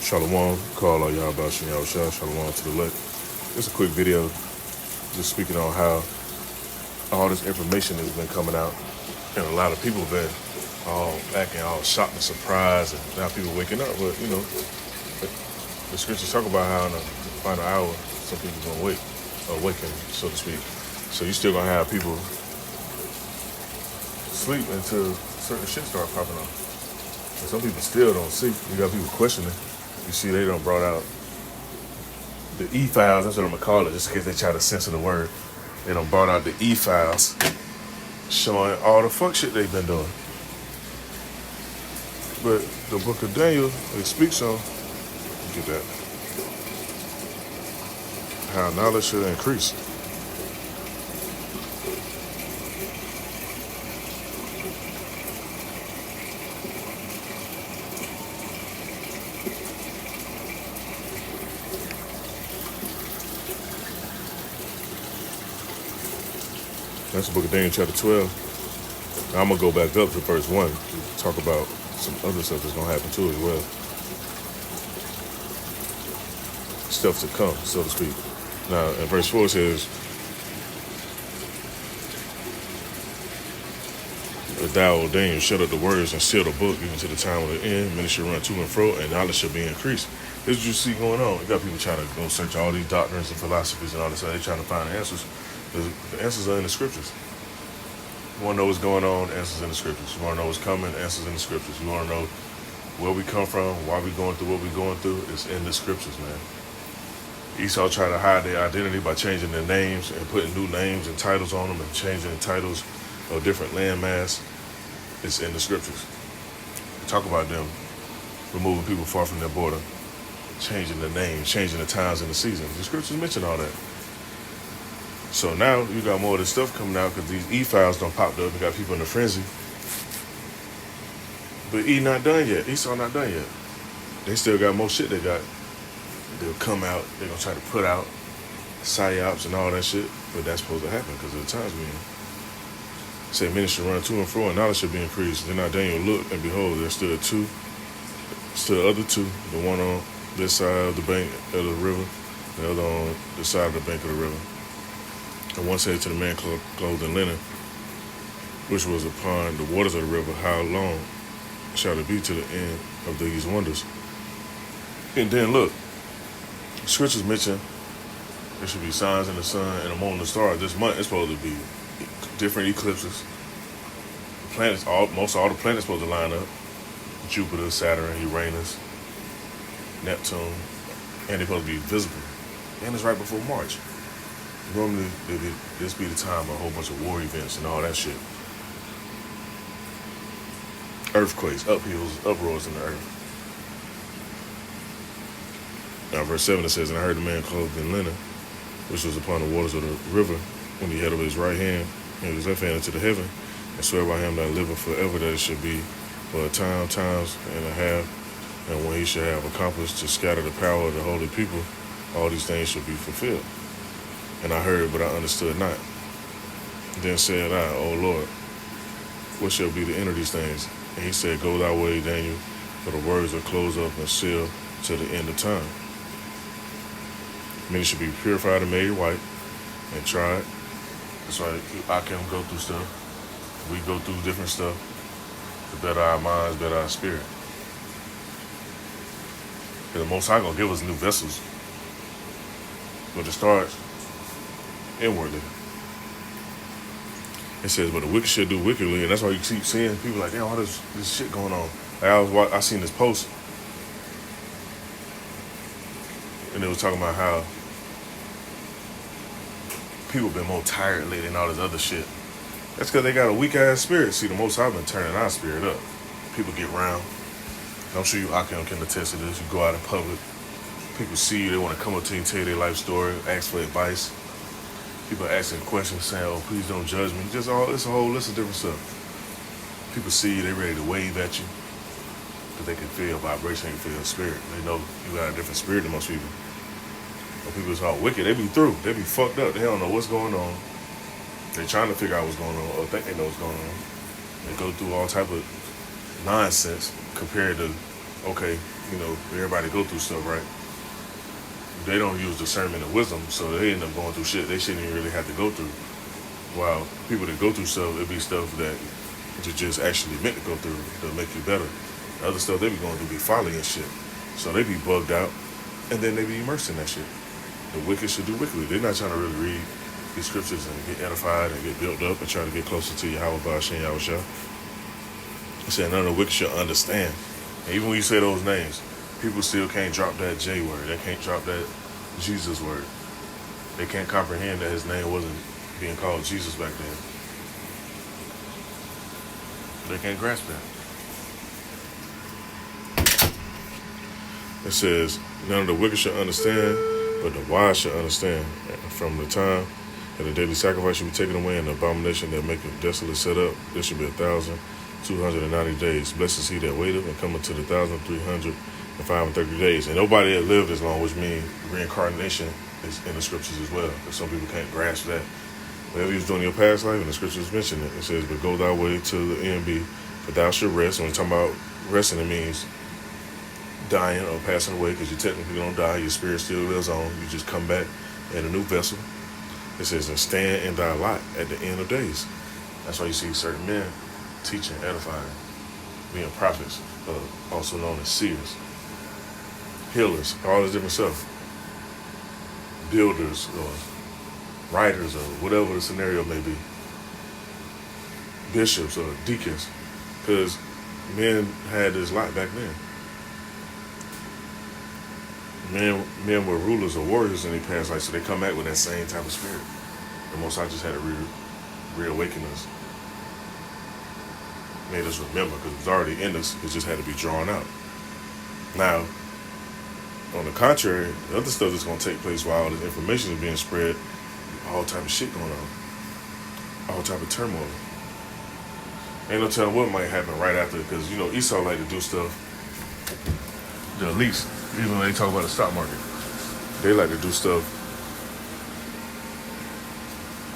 Shalom, call all y'all about y'all Shalom to the left. Just a quick video, just speaking on how all this information has been coming out, and a lot of people have been all acting all shocked and surprised, and now people waking up. But the scriptures talk about how in the final hour, some people gonna awaken, so to speak. So you still gonna have people sleep until certain shit start popping up. And some people still don't see. You got people questioning. You see, they done brought out the e-files. That's what I'm gonna call it, just in case they try to censor the word. They done brought out the e-files showing all the fuck shit they've been doing. But the book of Daniel, it speaks on, get that, how knowledge should increase. That's the book of Daniel, chapter 12. Now I'm going to go back up to verse 1 to talk about some other stuff that's going to happen too as well. Stuff to come, so to speak. Now, in verse 4 it says, "But thou, O Daniel, shut up the words and seal the book even to the time of the end. Many shall run to and fro, and knowledge shall be increased." This is what you see going on. You got people trying to go search all these doctrines and philosophies and all this stuff. They're trying to find answers. The answers are in the scriptures. You want to know what's going on? Answers in the scriptures. You want to know what's coming? Answers in the scriptures. You want to know where we come from, why we going through what we going through? It's in the scriptures, man. Esau tried to hide their identity by changing their names and putting new names and titles on them and changing the titles of different landmass. It's in the scriptures. We talk about them removing people far from their border, changing the names, changing the times and the seasons. The scriptures mention all that. So now you got more of this stuff coming out because these e-files done popped up. You got people in a frenzy. But not done yet. Esau not done yet. They still got more shit they got. They'll come out. They're going to try to put out psyops and all that shit. But that's supposed to happen because of the times we in. Say many should run to and fro and knowledge should be increased. Then I Daniel looked, and behold, there stood other two. The one on this side of the bank of the river, the other on the side of the bank of the river. And one said to the man clothed in linen, which was upon the waters of the river, how long shall it be to the end of these wonders? And then look, the scriptures mention there should be signs in the sun and the moon and the stars. This month it's supposed to be different eclipses. The planets, most all the planets supposed to line up. Jupiter, Saturn, Uranus, Neptune, and they're supposed to be visible. And it's right before March. Normally, this be the time of a whole bunch of war events and all that shit. Earthquakes, uphills, uproars in the earth. Now, verse 7 it says, "And I heard the man clothed in linen, which was upon the waters of the river, when he held up his right hand and his left hand into the heaven, and swear by him that liveth forever that it should be for a time, times and a half, and when he shall have accomplished to scatter the power of the holy people, all these things shall be fulfilled. And I heard, but I understood not. Then said I, O Lord, what shall be the end of these things? And he said, Go thy way, Daniel, for the words are closed up and sealed to the end of time. Many should be purified and made white and tried." That's why I can go through stuff. We go through different stuff. The better our minds, better our spirit. And the Most High gonna give us new vessels. But it starts inwardly. It says, "But the wicked shall do wickedly," and that's why you keep seeing people like, damn, all this shit going on. Like I seen this post, and it was talking about how people been more tired lately and all this other shit. That's because they got a weak ass spirit. See, the Most High been turning our spirit up. People get round. I'm sure you Akim can attest to this. You go out in public, people see you, they want to come up to you and tell you their life story, ask for advice. People asking questions saying, "Oh, please don't judge me." It's a whole list of different stuff. People see you, they ready to wave at you because they can feel vibration, they can feel spirit. They know you got a different spirit than most people. When people is all wicked, they be through. They be fucked up. They don't know what's going on. They trying to figure out what's going on or think they know what's going on. They go through all type of nonsense compared to, okay, everybody go through stuff, right? They don't use discernment and wisdom, so they end up going through shit they shouldn't even really have to go through. While people that go through stuff, it be stuff that you just actually meant to go through to make you better. The other stuff they be going through be folly and shit. So they be bugged out, and then they be immersed in that shit. The wicked should do wickedly. They're not trying to really read these scriptures and get edified and get built up and try to get closer to Yahweh Ba'ashem Yahushua. He said none of the wicked should understand. And even when you say those names, people still can't drop that J word. They can't drop that Jesus word. They can't comprehend that his name wasn't being called Jesus back then. They can't grasp that. It says, none of the wicked shall understand, but the wise shall understand. From the time that the daily sacrifice should be taken away and the abomination that maketh desolate set up, there should be 1,290 days. Blessed is he that waiteth and cometh to the 1,335 days. And nobody that lived as long, which means reincarnation is in the scriptures as well. But some people can't grasp that. Whatever you was doing in your past life, and the scriptures mention it. It says, but go thy way to the end be, for thou shalt rest. When we're talking about resting, it means dying or passing away, because you technically don't die. Your spirit still lives on. You just come back in a new vessel. It says, and stand in thy lot at the end of days. That's why you see certain men teaching, edifying, being prophets, also known as seers, healers, all this different stuff, builders or writers or whatever the scenario may be, bishops or deacons, because men had this lot back then. Men were rulers or warriors in their past life, so they come back with that same type of spirit. The Most High just had to reawaken us, made us remember, because it was already in us. It just had to be drawn out. Now, on the contrary, the other stuff that's going to take place while all this information is being spread, all type of shit going on, all type of turmoil. Ain't no telling what might happen right after, because Esau like to do stuff. The elites, even when they talk about the stock market, they like to do stuff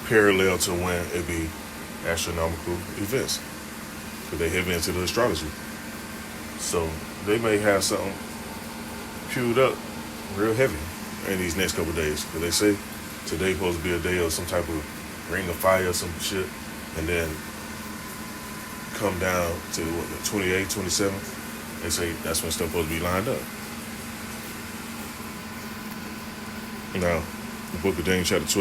parallel to when it be astronomical events, because they heavy into the astrology. So they may have something queued up real heavy in these next couple of days, because they say today's supposed to be a day of some type of ring of fire or some shit, and then come down to the 28th, 27th. They say that's when stuff supposed to be lined up. Now, the book of Daniel chapter 12.